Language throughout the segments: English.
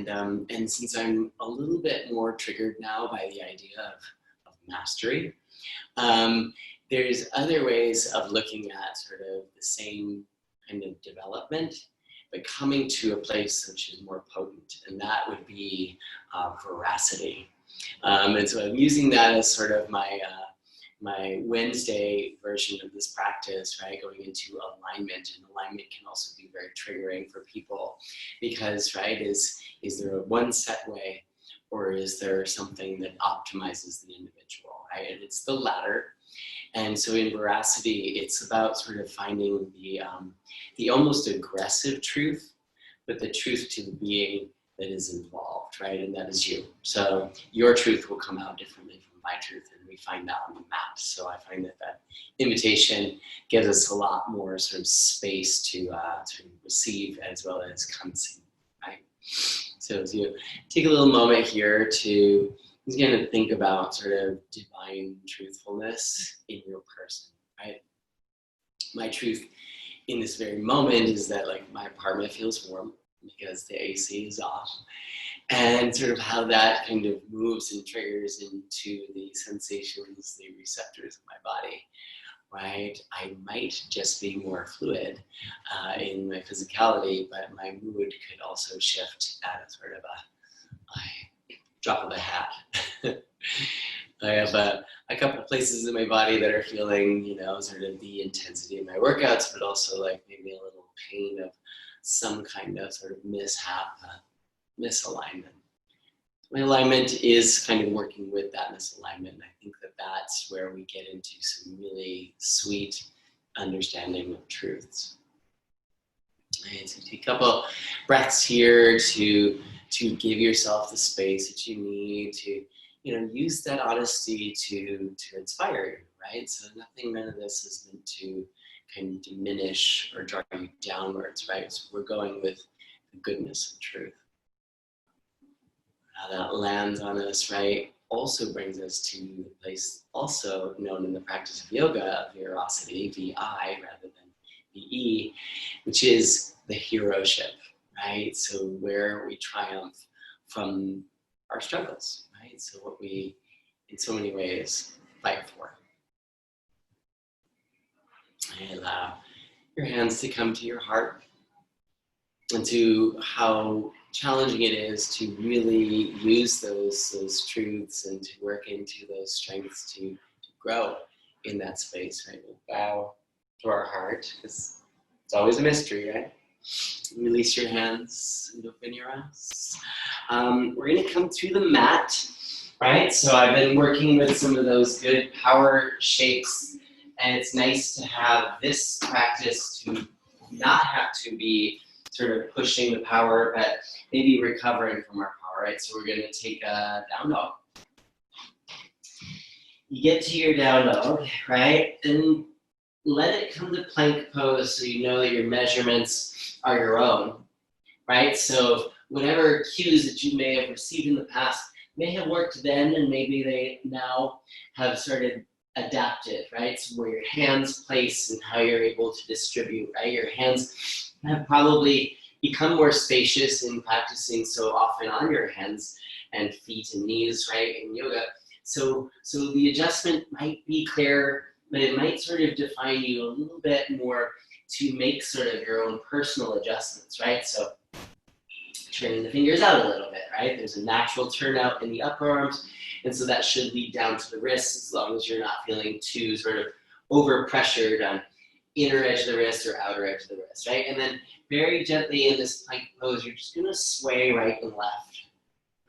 And since I'm a little bit more triggered now by the idea of mastery, there's other ways of looking at sort of the same kind of development, but coming to a place which is more potent, and that would be veracity. And so I'm using that as sort of my Wednesday version of this practice, right? Going into alignment, and alignment can also be very triggering for people because, right, is there a one set way, or is there something that optimizes the individual, right? And it's the latter. And so in veracity, it's about sort of finding the almost aggressive truth, but the truth to the being that is involved, right? And that is you. So your truth will come out differently from my truth, and we find that on the mat. So I find that invitation gives us a lot more sort of space to receive as well as consent, right? So as you take a little moment here to just kind of think about sort of divine truthfulness in your person, right? My truth in this very moment is that, like, my apartment feels warm because the AC is off, and sort of how that kind of moves and triggers into the sensations, the receptors of my body, right? I might just be more fluid in my physicality, but my mood could also shift at a sort of a drop of a hat. I have a couple places in my body that are feeling, you know, sort of the intensity of my workouts, but also like maybe a little pain of some kind of sort of mishap, misalignment. My alignment is kind of working with that misalignment, and I think that that's where we get into some really sweet understanding of truths. And so take a couple breaths here to give yourself the space that you need to, you know, use that honesty to inspire you, right? So none of this is meant to kind of diminish or draw you downwards, right? So we're going with the goodness of truth. How that lands on us, right, also brings us to the place also known in the practice of yoga of veracity, V-I rather than V-E, which is the heroship, right? So where we triumph from our struggles, right? So what we, in so many ways, fight for. And allow your hands to come to your heart and to how challenging it is to really use those truths and to work into those strengths to grow in that space, right? We'll bow to our heart because it's always a mystery, right? Release your hands and open your eyes. We're going to come to the mat, right? So I've been working with some of those good power shapes, and it's nice to have this practice to not have to be sort of pushing the power, but maybe recovering from our power, right? So we're going to take a down dog. You get to your down dog, right? And let it come to plank pose so you know that your measurements are your own, right? So whatever cues that you may have received in the past may have worked then, and maybe they now have started adapted, right? So where your hands place and how you're able to distribute, right? Your hands have probably become more spacious in practicing so often on your hands and feet and knees, right, in yoga. So the adjustment might be clear, but it might sort of define you a little bit more to make sort of your own personal adjustments, right? So turning the fingers out a little bit, right? There's a natural turnout in the upper arms, and so that should lead down to the wrists as long as you're not feeling too sort of over-pressured on inner edge of the wrist or outer edge of the wrist, right? And then very gently in this plank pose, you're just gonna sway right and left,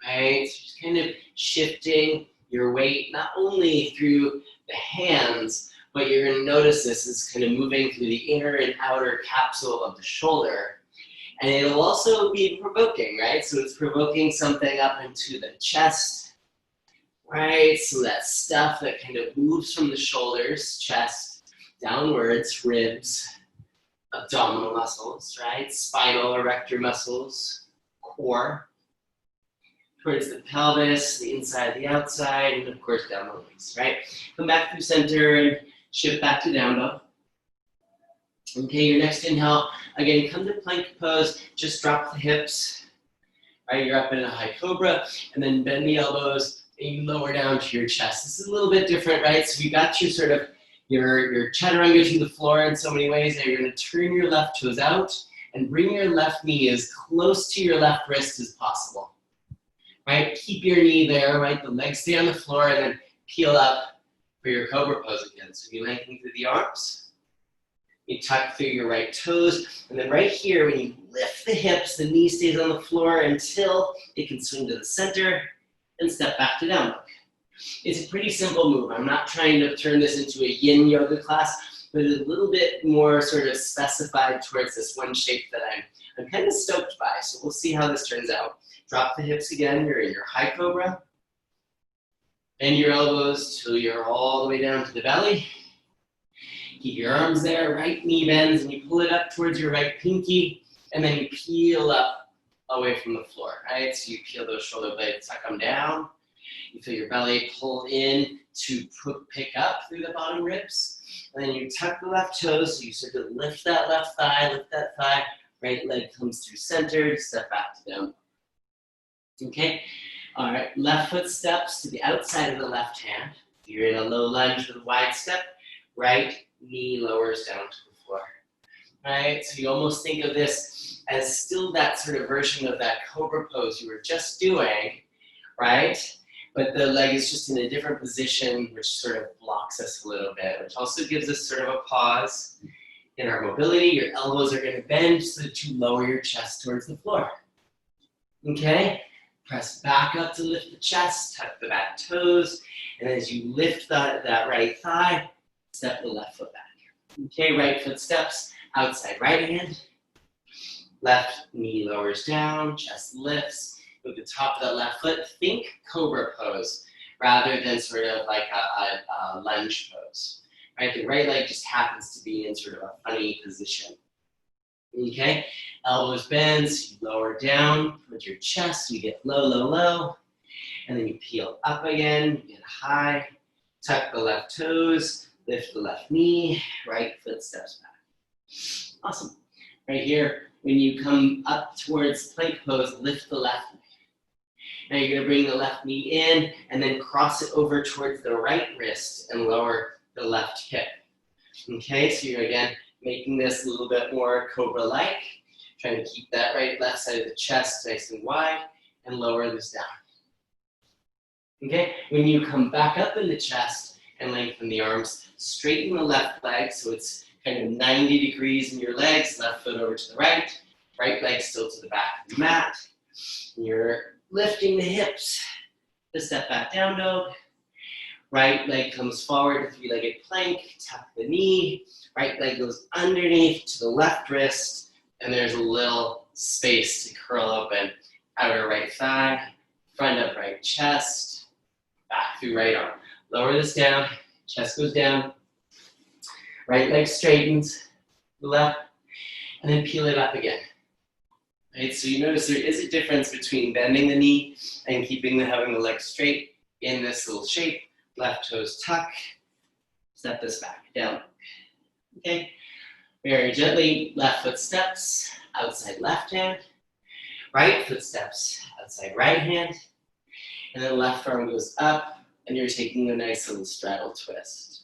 right? So just kind of shifting your weight, not only through the hands, but you're gonna notice this is kind of moving through the inner and outer capsule of the shoulder. And it'll also be provoking, right? So it's provoking something up into the chest, right? So that stuff that kind of moves from the shoulders, chest, downwards, ribs, abdominal muscles, right? Spinal erector muscles, core, towards the pelvis, the inside, the outside, and of course down the legs, right? Come back through center and shift back to down dog. Okay, your next inhale, again, come to plank pose, just drop the hips, right? You're up in a high cobra, and then bend the elbows, and you lower down to your chest. This is a little bit different, right? So you got your sort of, your chaturanga to the floor in so many ways. Now you're gonna turn your left toes out, and bring your left knee as close to your left wrist as possible, right? Keep your knee there, right? The legs stay on the floor, and then peel up for your cobra pose again. So you lengthen through the arms. You tuck through your right toes, and then right here, when you lift the hips, the knee stays on the floor until it can swing to the center and step back to down dog. It's a pretty simple move. I'm not trying to turn this into a yin yoga class, but it's a little bit more sort of specified towards this one shape that I'm kind of stoked by. So we'll see how this turns out. Drop the hips again. You're in your high cobra. Bend your elbows till you're all the way down to the belly. Keep your arms there, right knee bends, and you pull it up towards your right pinky, and then you peel up away from the floor, right? So you peel those shoulder blades, tuck them down. You feel your belly pull in to pick up through the bottom ribs. And then you tuck the left toes, so you sort of lift that left thigh, lift that thigh. Right leg comes through center, step back to down. Okay? All right, left foot steps to the outside of the left hand. You're in a low lunge with a wide step. Right knee lowers down to the floor. Right? So you almost think of this as still that sort of version of that cobra pose you were just doing, right? But the leg is just in a different position, which sort of blocks us a little bit, which also gives us sort of a pause in our mobility. Your elbows are going to bend so that you lower your chest towards the floor. Okay? Press back up to lift the chest, tuck the back toes, and as you lift that right thigh, step the left foot back. Okay, right foot steps, outside right hand. Left knee lowers down, chest lifts. With the top of that left foot, think cobra pose rather than sort of like a lunge pose. Right, the right leg just happens to be in sort of a funny position. Okay, elbows bend, so you lower down towards your chest, you get low, low, low. And then you peel up again, you get high, tuck the left toes, lift the left knee, right foot steps back. Awesome. Right here, when you come up towards plank pose, lift the left knee. Now you're gonna bring the left knee in and then cross it over towards the right wrist and lower the left hip. Okay, so you're again making this a little bit more cobra-like, trying to keep that left side of the chest nice and wide and lower this down. Okay, when you come back up in the chest, and lengthen the arms, straighten the left leg so it's kind of 90 degrees in your legs, left foot over to the right leg still to the back of the mat. You're lifting the hips to step back down dog. Right leg comes forward to three-legged plank, tuck the knee, right leg goes underneath to the left wrist, and there's a little space to curl open. Outer right thigh, front of right chest, back through right arm. Lower this down, chest goes down, right leg straightens, left, and then peel it up again. Right, so you notice there is a difference between bending the knee and having the leg straight in this little shape. Left toes tuck, step this back, down. Okay, very gently, left foot steps, outside left hand, right foot steps, outside right hand, and then left arm goes up, and you're taking a nice little straddle twist.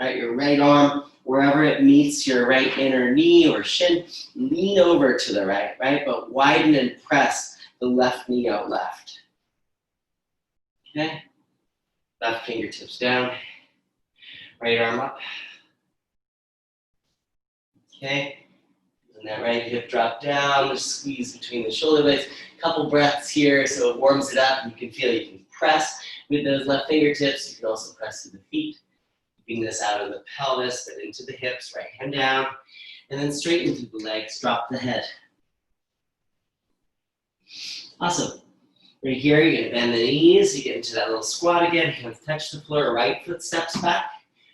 Right, your right arm, wherever it meets your right inner knee or shin, lean over to the right, but widen and press the left knee out left. Okay, left fingertips down, right arm up. Okay, and that right hip drop down, the squeeze between the shoulder blades. Couple breaths here so it warms it up. You can feel you can press with those left fingertips. You can also press to the feet. Keeping this out of the pelvis, but into the hips, right hand down, and then straighten through the legs, drop the head. Awesome. Right here, you're gonna bend the knees, you get into that little squat again, hands touch the floor, right foot steps back.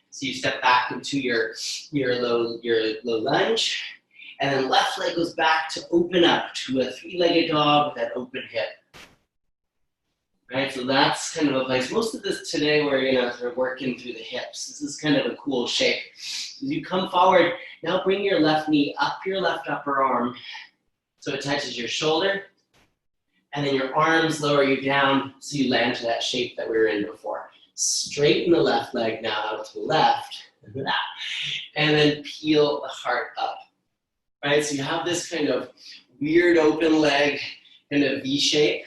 So you step back into your low lunge, and then left leg goes back to open up to a three-legged dog with that open hip. Right, so that's kind of a place. Most of this today we're sort of working through the hips. This is kind of a cool shape. As you come forward, now bring your left knee up your left upper arm so it touches your shoulder. And then your arms lower you down so you land to that shape that we were in before. Straighten the left leg now out to the left. And then peel the heart up. Right, so you have this kind of weird open leg, kind of V shape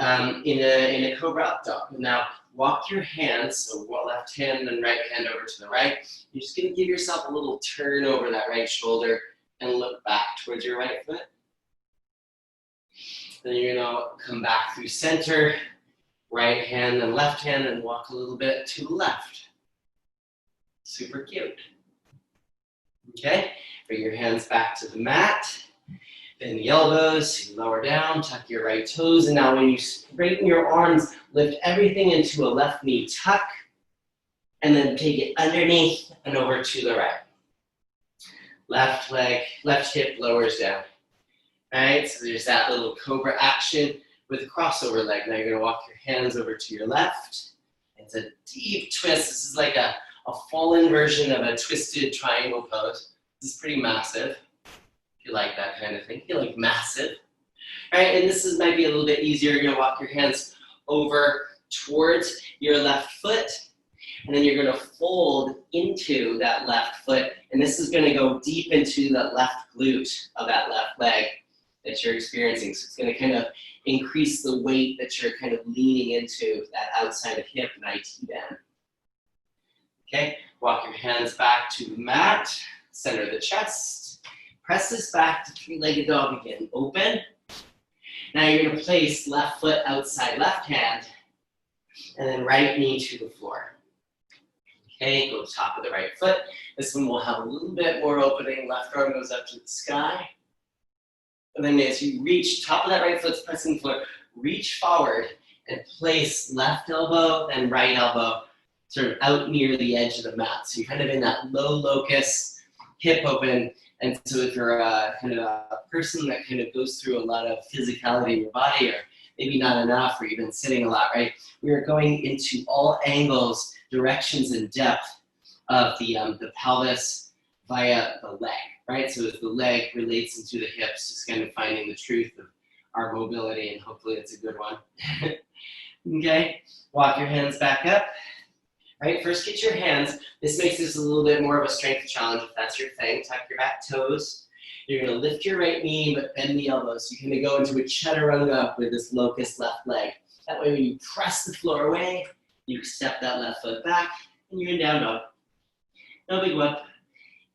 in a cobra up dog. Now walk your hands, so left hand and right hand over to the right. You're just gonna give yourself a little turn over that right shoulder and look back towards your right foot. Then you're gonna come back through center, right hand and left hand, and walk a little bit to the left. Super cute. Okay, bring your hands back to the mat. Bend the elbows, lower down, tuck your right toes, and now when you straighten your arms, lift everything into a left knee tuck, and then take it underneath and over to the right. Left leg, left hip lowers down. All right, so there's that little cobra action with a crossover leg. Now you're gonna walk your hands over to your left. It's a deep twist. This is like a fallen version of a twisted triangle pose. This is pretty massive. If you like that kind of thing, if you like massive. All right, and this might be a little bit easier. You're gonna walk your hands over towards your left foot, and then you're gonna fold into that left foot, and this is gonna go deep into the left glute of that left leg that you're experiencing. So it's gonna kind of increase the weight that you're kind of leaning into that outside of hip and IT band. Okay, walk your hands back to the mat, center the chest, press this back to three-legged dog again, open. Now you're gonna place left foot outside left hand, and then right knee to the floor. Okay, go top of the right foot. This one will have a little bit more opening. Left arm goes up to the sky. And then as you reach, top of that right foot's pressing the floor, reach forward and place left elbow and right elbow sort of out near the edge of the mat. So you're kind of in that low locus, hip open. And so if you're kind of a person that kind of goes through a lot of physicality in your body, or maybe not enough, or you've been sitting a lot, right? We are going into all angles, directions, and depth of the pelvis via the leg, right? So as the leg relates into the hips, just kind of finding the truth of our mobility, and hopefully it's a good one. Okay, walk your hands back up. Right, first get your hands. This makes this a little bit more of a strength challenge if that's your thing. Tuck your back toes. You're gonna lift your right knee, but bend the elbows. You're gonna go into a chaturanga with this locust left leg. That way when you press the floor away, you step that left foot back, and you're in down dog. No big whoop.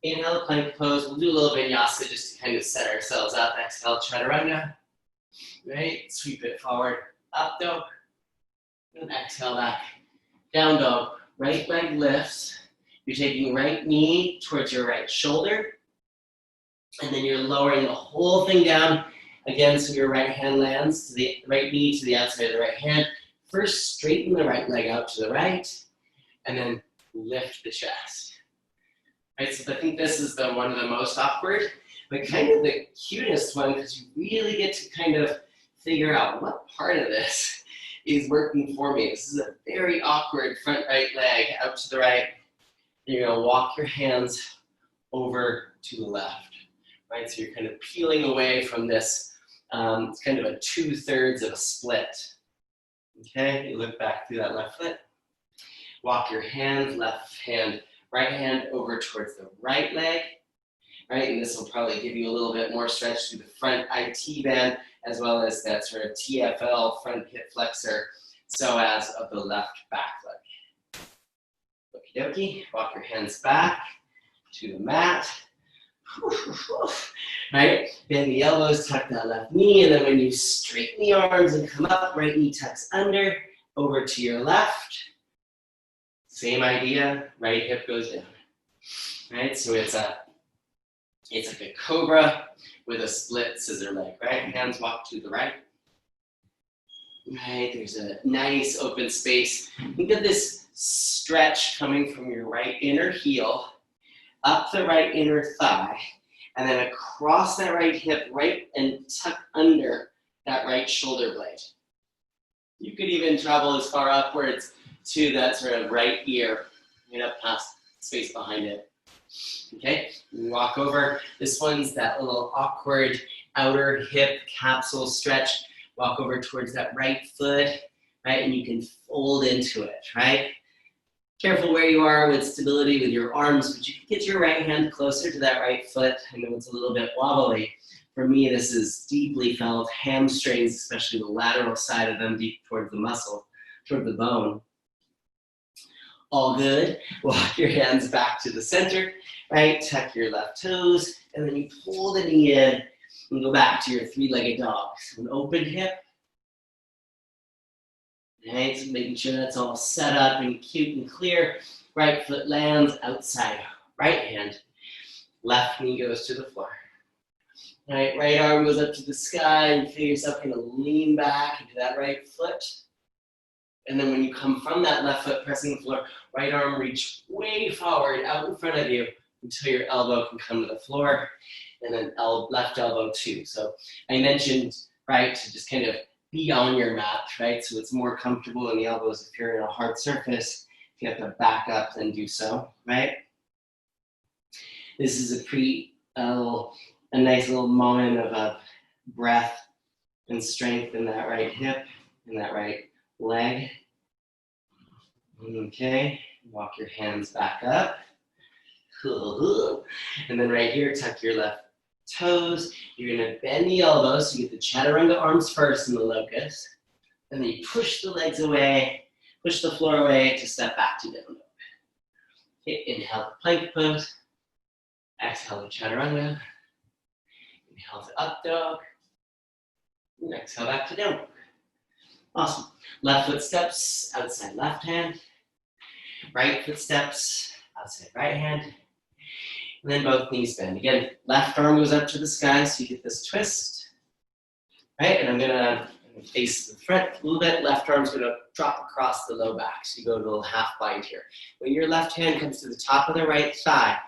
Inhale, plank pose. We'll do a little vinyasa just to kind of set ourselves up. Exhale, chaturanga. Right, sweep it forward. Up dog. And exhale back. Down dog. Right leg lifts. You're taking right knee towards your right shoulder. And then you're lowering the whole thing down again so your right hand lands to the right knee to the outside of the right hand. First, straighten the right leg out to the right, and then lift the chest. Right, so I think this is one of the most awkward, but kind of the cutest one, because you really get to kind of figure out what part of this is working for me. This is a very awkward front right leg out to the right. You're gonna walk your hands over to the left, right? So you're kind of peeling away from this. It's kind of a 2/3 of a split. Okay, you look back through that left foot. Walk your hands, left hand, right hand over towards the right leg, right? And this will probably give you a little bit more stretch through the front IT band, as well as that sort of TFL, front hip flexor, psoas of the left back leg. Okie dokie, walk your hands back to the mat. Right, bend the elbows, tuck that left knee, and then when you straighten the arms and come up, right knee tucks under, over to your left. Same idea, right hip goes down. Right, so it's like a cobra with a split scissor leg, right? Hands walk to the right. Right, there's a nice open space. Think of this stretch coming from your right inner heel, up the right inner thigh, and then across that right hip, right, and tuck under that right shoulder blade. You could even travel as far upwards to that sort of right ear, right up past the space behind it. Okay, walk over. This one's that little awkward outer hip capsule stretch Walk over towards that right foot, right? And you can fold into it, right? Careful where you are with stability with your arms, but you can get your right hand closer to that right foot. I know it's a little bit wobbly. For me, this is deeply felt hamstrings, especially the lateral side of them, deep towards the muscle, toward the bone. All good. Walk your hands back to the center, right? Tuck your left toes, and then you pull the knee in and go back to your three-legged dog. So an open hip. Right, so making sure that's all set up and cute and clear. Right foot lands outside, right hand. Left knee goes to the floor. Right arm goes up to the sky, and feel yourself kind of lean back into that right foot. And then when you come from that left foot pressing the floor, right arm reach way forward out in front of you until your elbow can come to the floor, and then left elbow too. So I mentioned, right, to just kind of be on your mat, right? So it's more comfortable in the elbows if you're in a hard surface. If you have to back up, then do so, right? This is a nice little moment of breath and strength in that right hip, in that right leg. Okay, walk your hands back up. And then right here, tuck your left toes. You're gonna bend the elbows, so you get the chaturanga arms first in the locust. And then you push the legs away, push the floor away to step back to down dog. Okay, inhale the plank pose. Exhale the chaturanga. Inhale to up dog. And exhale back to down dog. Awesome. Left foot steps, outside left hand. Right foot steps, outside right hand. And then both knees bend. Again, left arm goes up to the sky, so you get this twist. Right, and I'm gonna face the front a little bit. Left arm's gonna drop across the low back, so you go to a little half bind here. When your left hand comes to the top of the right thigh,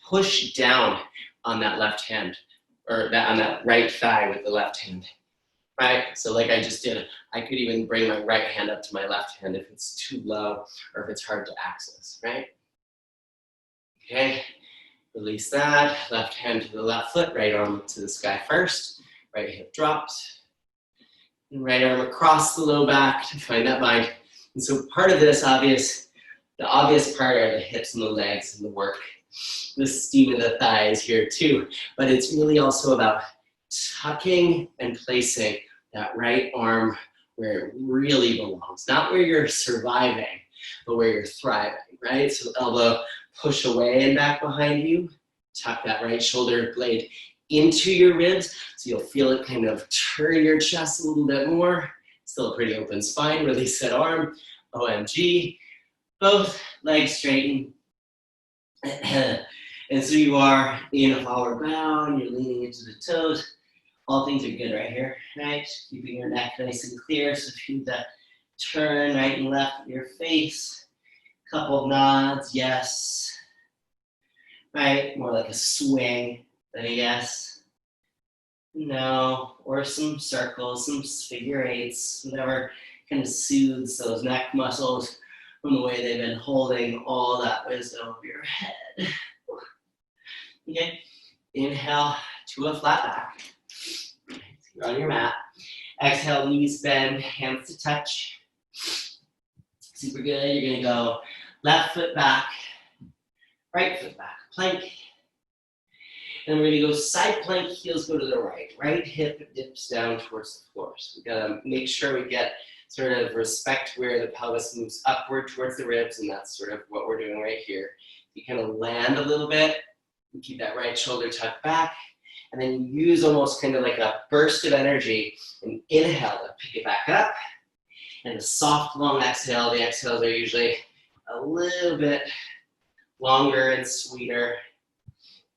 push down on that left hand, or on that right thigh with the left hand. Right, so like I just did, I could even bring my right hand up to my left hand if it's too low or if it's hard to access, right? Okay. Release that, left hand to the left foot, right arm to the sky first, right hip dropped, and right arm across the low back to find that bind. And so part of this the obvious part are the hips and the legs and the work, the steam of the thighs here too, but it's really also about tucking and placing that right arm where it really belongs, not where you're surviving, but where you're thriving, right? So elbow push away and back behind you. Tuck that right shoulder blade into your ribs, so you'll feel it kind of turn your chest a little bit more. Still a pretty open spine. Release that arm. OMG. Both legs straighten. And so you are in a forward bound. You're leaning into the toes. All things are good right here, right? Keeping your neck nice and clear. So if you need to turn right and left of your face. Couple of nods, yes. Right, more like a swing than a yes. No, or some circles, some figure eights, whatever kind of soothes those neck muscles from the way they've been holding all that wisdom of your head. Okay, inhale to a flat back. You're on your mat. Exhale, knees bend, hands to touch. Super good. You're gonna go left foot back, right foot back, plank. And we're gonna go side plank, heels go to the right. Right hip dips down towards the floor. So we gotta make sure we get sort of respect where the pelvis moves upward towards the ribs, and that's sort of what we're doing right here. You kind of land a little bit, and keep that right shoulder tucked back, and then you use almost kind of like a burst of energy and inhale to pick it back up. And a soft, long exhale. The exhales are usually a little bit longer and sweeter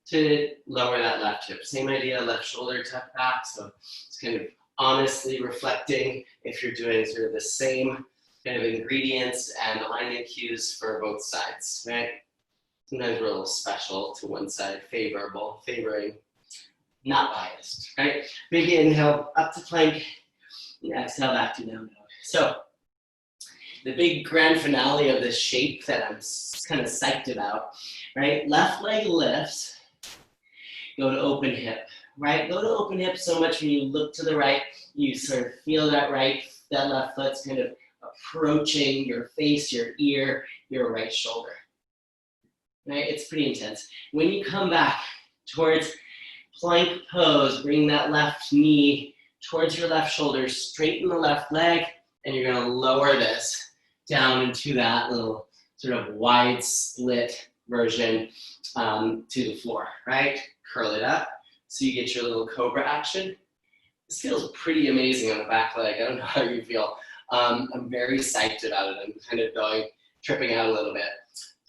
to lower that left hip. Same idea, left shoulder tucked back. So it's kind of honestly reflecting if you're doing sort of the same kind of ingredients and alignment cues for both sides, right? Sometimes we're a little special to one side, favoring, not biased, right? Big inhale up to plank, and exhale back to down dog. So the big grand finale of this shape that I'm kind of psyched about, right? Left leg lifts, go to open hip, right? Go to open hip so much when you look to the right, you sort of feel that left foot's kind of approaching your face, your ear, your right shoulder. Right? It's pretty intense. When you come back towards plank pose, bring that left knee towards your left shoulder, straighten the left leg, and you're gonna lower this down into that little sort of wide split version to the floor, right? Curl it up so you get your little cobra action. This feels pretty amazing on the back leg. I don't know how you feel. I'm very psyched about it. I'm kind of tripping out a little bit.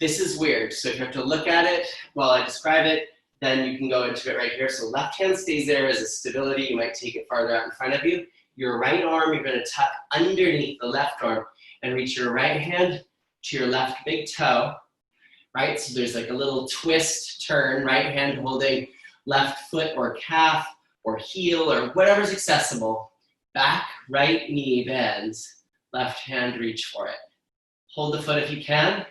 This is weird, so if you have to look at it while I describe it, then you can go into it right here. So left hand stays there as a stability. You might take it farther out in front of you. Your right arm, you're gonna tuck underneath the left arm and reach your right hand to your left big toe, right? So there's like a little twist turn, right hand holding left foot or calf or heel or whatever's accessible. Back, right knee bends, left hand reach for it. Hold the foot if you can,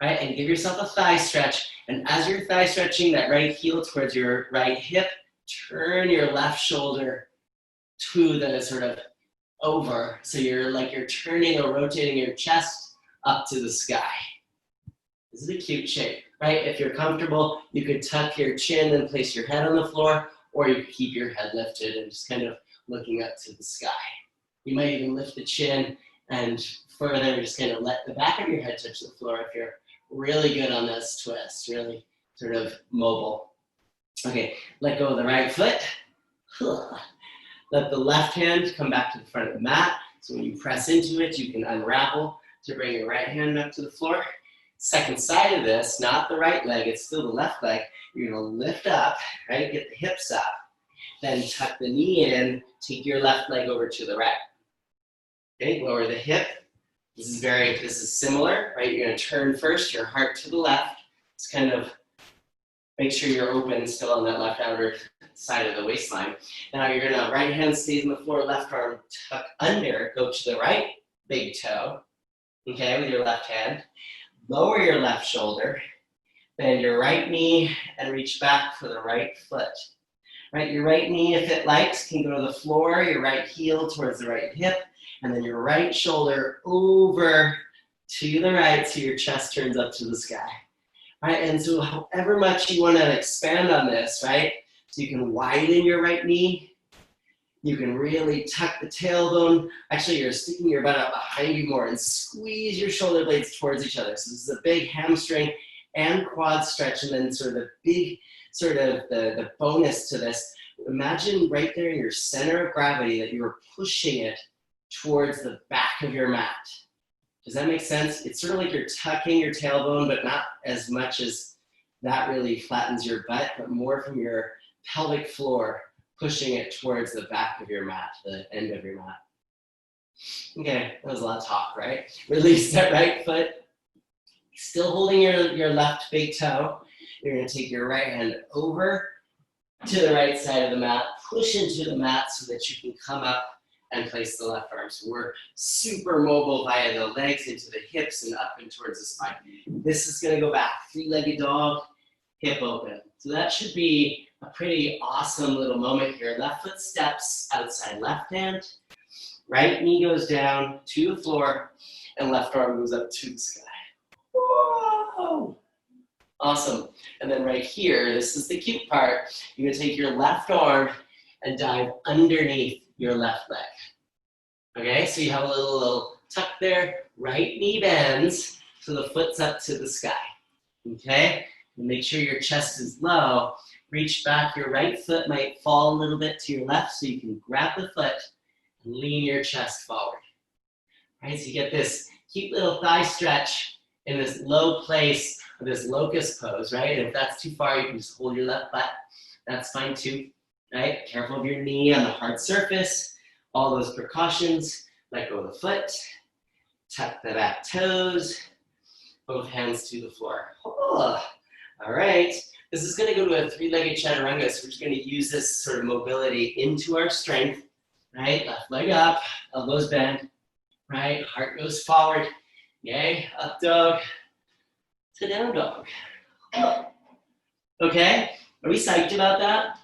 right? And give yourself a thigh stretch. And as you're thigh stretching that right heel towards your right hip, turn your left shoulder to the sort of over. So you're turning or rotating your chest up to the sky. This is a cute shape, right? If you're comfortable, you could tuck your chin and place your head on the floor, or you could keep your head lifted and just kind of looking up to the sky. You might even lift the chin and further just kind of let the back of your head touch the floor if you're really good on this twist, really sort of mobile. Okay, let go of the right foot. Let the left hand come back to the front of the mat. So when you press into it, you can unravel to bring your right hand up to the floor. Second side of this, not the right leg, it's still the left leg. You're gonna lift up, right? Get the hips up. Then tuck the knee in, take your left leg over to the right. Okay, lower the hip. This is similar, right? You're gonna turn first, your heart to the left. It's kind of, make sure you're open still on that left outer side of the waistline. Now you're gonna, right hand stays on the floor, left arm tuck under, go to the right big toe, okay, with your left hand. Lower your left shoulder, bend your right knee and reach back for the right foot. Right, your right knee, if it likes, can go to the floor, your right heel towards the right hip, and then your right shoulder over to the right so your chest turns up to the sky. Right, and so however much you want to expand on this, right, so you can widen your right knee, you can really tuck the tailbone. Actually, you're sticking your butt out behind you more and squeeze your shoulder blades towards each other. So this is a big hamstring and quad stretch, and then sort of the big, sort of the bonus to this. Imagine right there in your center of gravity that you're pushing it towards the back of your mat. Does that make sense? It's sort of like you're tucking your tailbone, but not as much as that really flattens your butt, but more from your pelvic floor, pushing it towards the back of your mat, the end of your mat. Okay, that was a lot of talk, right? Release that right foot. Still holding your left big toe. You're gonna take your right hand over to the right side of the mat, push into the mat so that you can come up and place the left arm. So we're super mobile via the legs into the hips and up and towards the spine. This is gonna go back, three-legged dog, hip open. So that should be a pretty awesome little moment here. Left foot steps outside left hand, right knee goes down to the floor, and left arm goes up to the sky. Whoa! Awesome. And then right here, this is the cute part. You're gonna take your left arm and dive underneath your left leg. Okay, so you have a little tuck there, right knee bends, so the foot's up to the sky. Okay, and make sure your chest is low. Reach back, your right foot might fall a little bit to your left, so you can grab the foot and lean your chest forward. Right, so you get this cute little thigh stretch in this low place, this locust pose, right? If that's too far, you can just hold your left butt. That's fine too, right? Careful of your knee on the hard surface. All those precautions. Let go of the foot. Tuck the back toes. Both hands to the floor. Oh, all right. This is going to go to a three-legged chaturanga, so we're just going to use this sort of mobility into our strength, right? Left leg up, elbows bend, right? Heart goes forward. Yay, up dog to down dog. Okay, are we psyched about that?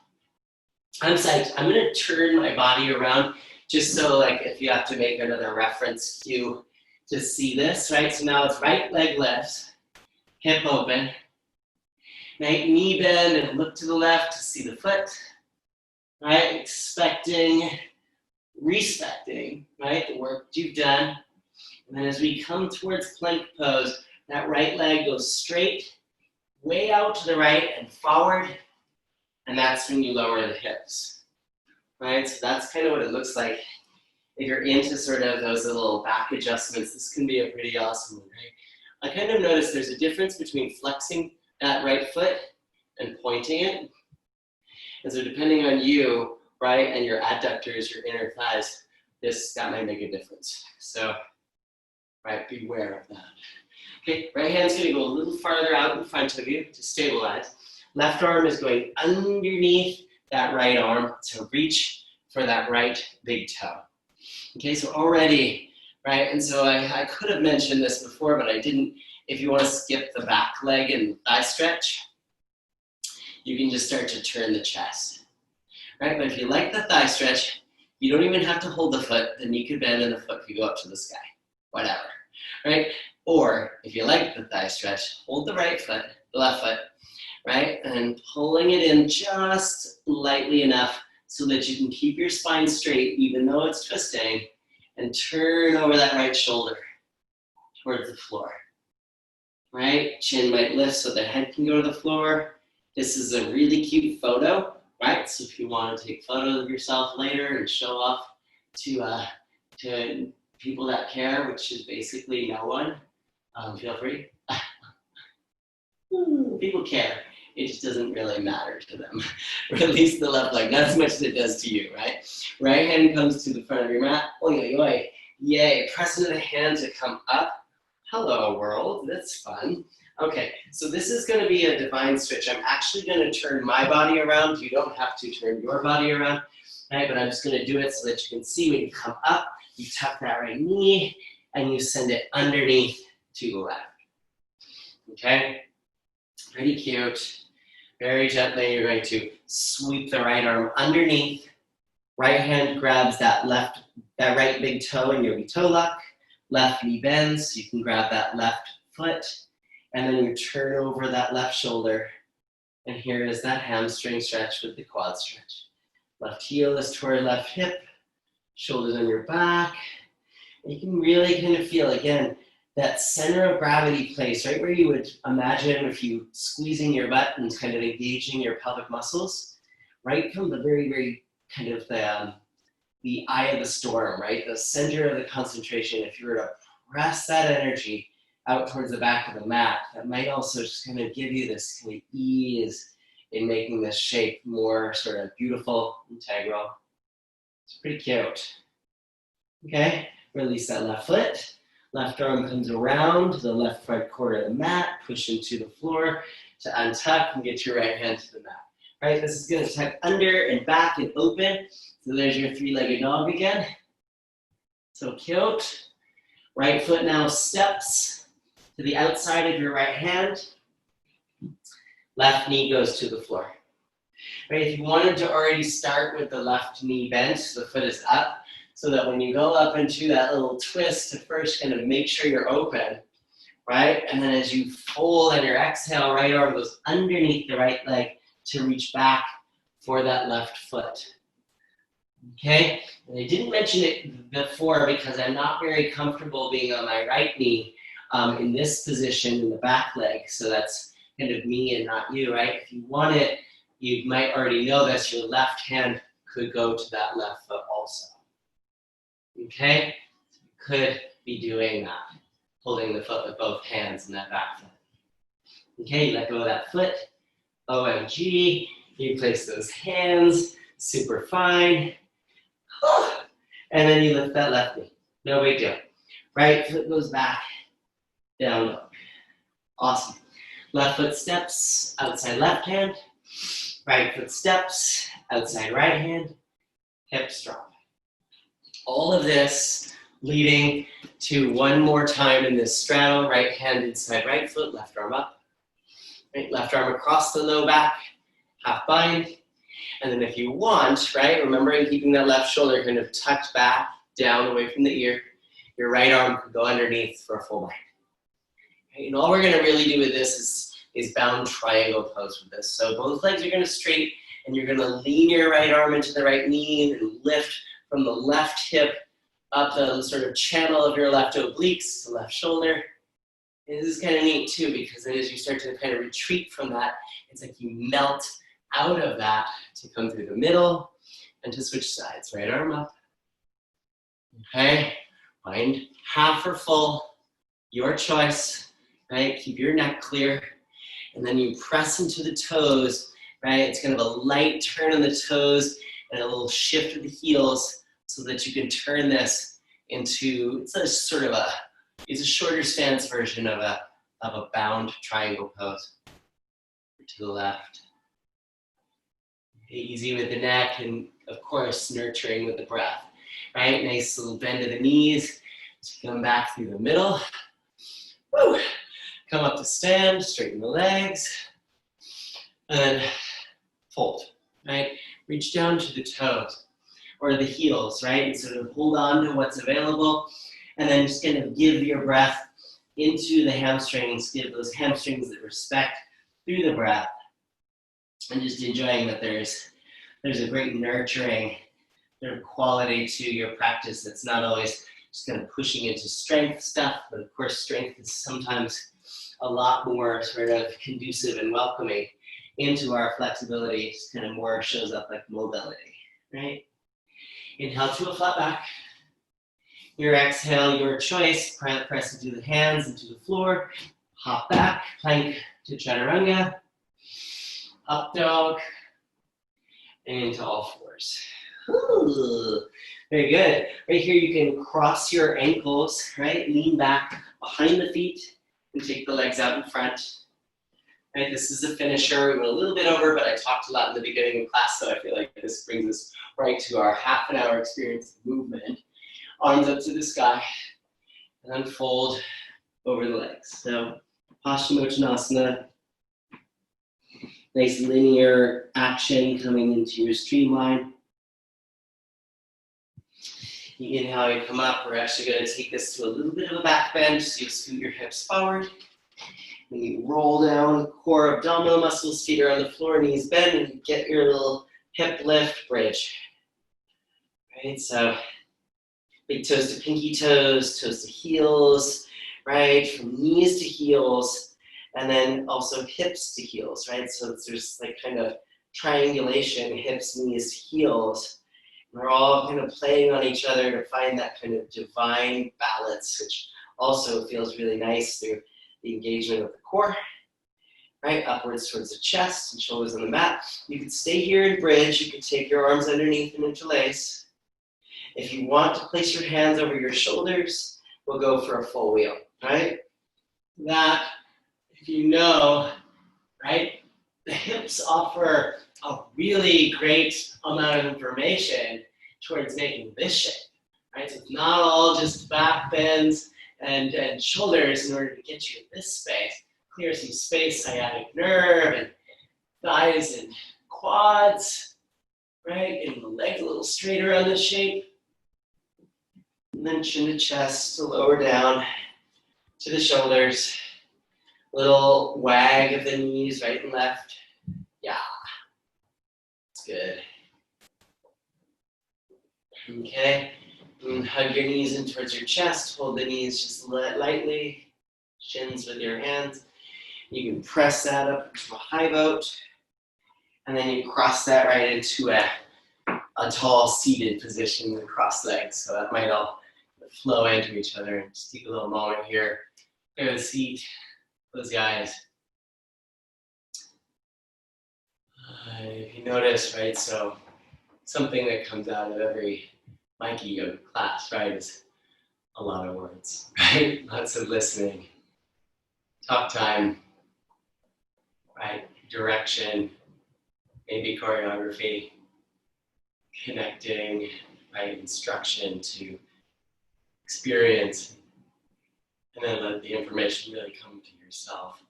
I'm psyched. I'm gonna turn my body around just so like if you have to make another reference cue to see this, right? So now it's right leg lifts, hip open, right? Knee bend and look to the left to see the foot, right? Respecting, right? The work you've done. And then as we come towards plank pose, that right leg goes straight, way out to the right and forward, and that's when you lower the hips, right? So that's kind of what it looks like. If you're into sort of those little back adjustments, this can be a pretty awesome one, right? I kind of noticed there's a difference between flexing that right foot and pointing it. And so depending on you, right, and your adductors, your inner thighs, that might make a difference. So, right, beware of that. Okay, right hand's gonna go a little farther out in front of you to stabilize. Left arm is going underneath that right arm to reach for that right big toe. Okay, so already, right, and so I could have mentioned this before, but I didn't. If you want to skip the back leg and thigh stretch, you can just start to turn the chest, right? But if you like the thigh stretch, you don't even have to hold the foot. The knee could bend and the foot could go up to the sky, whatever, right? Or if you like the thigh stretch, hold the right foot, the left foot, right? And pulling it in just lightly enough so that you can keep your spine straight even though it's twisting, and turn over that right shoulder towards the floor, right? Chin might lift so the head can go to the floor. This is a really cute photo, right? So if you want to take photos of yourself later and show off to people that care, which is basically no one, feel free. People care. It just doesn't really matter to them. Release the left leg, not as much as it does to you, right? Right hand comes to the front of your mat. Oi, oi, oi. Yay. Press into the hand to come up. Hello, world. That's fun. Okay, so this is going to be a divine switch. I'm actually going to turn my body around. You don't have to turn your body around, right? But I'm just going to do it so that you can see when you come up, you tuck that right knee, and you send it underneath to the left. Okay? Pretty cute. Very gently, you're going to sweep the right arm underneath. Right hand grabs that right big toe in yogi toe lock. Left knee bends, so you can grab that left foot. And then you turn over that left shoulder. And here is that hamstring stretch with the quad stretch. Left heel is toward left hip. Shoulders on your back. And you can really kind of feel, again, that center of gravity place, right where you would imagine if you squeezing your butt and kind of engaging your pelvic muscles, right from the very, very kind of the eye of the storm, right? The center of the concentration. If you were to press that energy out towards the back of the mat, that might also just kind of give you this kind of ease in making this shape more sort of beautiful, integral. It's pretty cute. Okay, release that left foot. Left arm comes around to the left front corner of the mat, push into the floor to untuck and get your right hand to the mat. Right, this is going to tuck under and back and open. So there's your three-legged dog again. So cute. Right foot now steps to the outside of your right hand. Left knee goes to the floor. Right, if you wanted to already start with the left knee bent, so the foot is up, so that when you go up into that little twist to first kind of make sure you're open, right? And then as you fold on your exhale, right arm goes underneath the right leg to reach back for that left foot. Okay, and I didn't mention it before because I'm not very comfortable being on my right knee in this position in the back leg. So that's kind of me and not you, right? If you want it, you might already know this, your left hand could go to that left foot also. Okay, so you could be doing that, holding the foot with both hands in that back foot. Okay, you let go of that foot. OMG, you place those hands, super fine. And then you lift that left knee. No big deal. Right foot goes back, down dog. Awesome. Left foot steps, outside left hand. Right foot steps, outside right hand. Hips drop. All of this leading to one more time in this straddle, right hand inside right foot, left arm up. Right, left arm across the low back, half bind. And then if you want, right, remembering keeping that left shoulder kind of tucked back, down, away from the ear, your right arm could go underneath for a full bind. Okay, and all we're gonna really do with this is bound triangle pose with this. So both legs are gonna straight, and you're gonna lean your right arm into the right knee and lift from the left hip up the sort of channel of your left obliques to left shoulder. And this is kind of neat too, because then as you start to kind of retreat from that, it's like you melt out of that to come through the middle and to switch sides. Right arm up. Okay, find half or full, your choice, right? Keep your neck clear. And then you press into the toes, right? It's kind of a light turn on the toes and a little shift of the heels so that you can turn this into, it's a sort of it's a shorter stance version of a bound triangle pose. To the left. Easy with the neck and of course nurturing with the breath. Right, nice little bend of the knees. So come back through the middle. Woo. Come up to stand, straighten the legs. And fold, right? Reach down to the toes or the heels, right? And sort of hold on to what's available. And then just kind of give your breath into the hamstrings. Give those hamstrings that respect through the breath. And just enjoying that there's a great nurturing quality to your practice that's not always just kind of pushing into strength stuff, but of course strength is sometimes a lot more sort of conducive and welcoming into our flexibility. It just kind of more shows up like mobility, right? Inhale to a flat back. Your exhale, your choice. Press into the hands, into the floor. Hop back, plank to chaturanga. Up dog. And into all fours. Ooh, very good. Right here you can cross your ankles, right? Lean back behind the feet and take the legs out in front. Right, this is a finisher. We went a little bit over, but I talked a lot in the beginning of class, so I feel like this brings us right to our half an hour experience of movement. Arms up to the sky, and then fold over the legs. So, Paschimottanasana. Nice linear action coming into your streamline. You inhale, you come up. We're actually going to take this to a little bit of a back bend, so you scoot your hips forward. Then you roll down, core abdominal muscles, feet are on the floor, knees bend, and you get your little hip lift bridge. Right, so big toes to pinky toes, toes to heels, right, from knees to heels. And then also hips to heels, right? So there's like kind of triangulation, hips, knees, heels. And we're all kind of playing on each other to find that kind of divine balance, which also feels really nice through the engagement of the core, right? Upwards towards the chest and shoulders on the mat. You could stay here in bridge. You could take your arms underneath and interlace. If you want to place your hands over your shoulders, we'll go for a full wheel, right? That, if you know, right, the hips offer a really great amount of information towards making this shape, right? So it's not all just back bends and shoulders in order to get you in this space. Clear some space, sciatic nerve, and thighs and quads, right? Getting the legs a little straighter on this shape. And then chin to chest, to lower down, to the shoulders. Little wag of the knees, right and left. Yeah, that's good. Okay, and hug your knees in towards your chest. Hold the knees just lightly. Shins with your hands. You can press that up to a high boat. And then you cross that right into a tall seated position with crossed legs. So that might all flow into each other. And just take a little moment here. Clear the seat. Close the eyes. If you notice, right, so something that comes out of every Mikey yoga class, right, is a lot of words, right? Lots of listening, talk time, right, direction, maybe choreography, connecting, right, instruction to experience, and then let the information really come to yourself.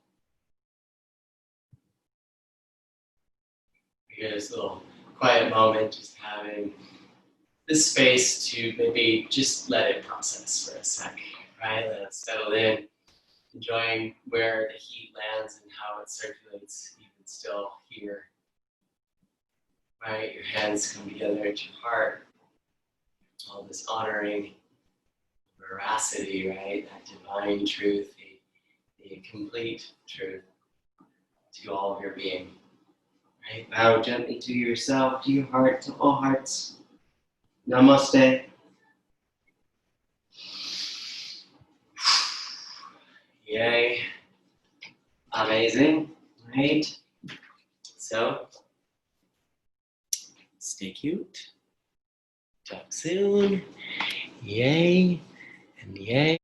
Here's a little quiet moment, just having this space to maybe just let it process for a sec, right? Let it settle in, enjoying where the heat lands and how it circulates even still here, right? Your hands come together at your heart, all this honoring veracity, right? That divine truth, the complete truth to all of your being, right? Bow gently to yourself, to your heart, to all hearts. Namaste. Yay. Amazing, right? So, stay cute. Talk soon. Yay and yay.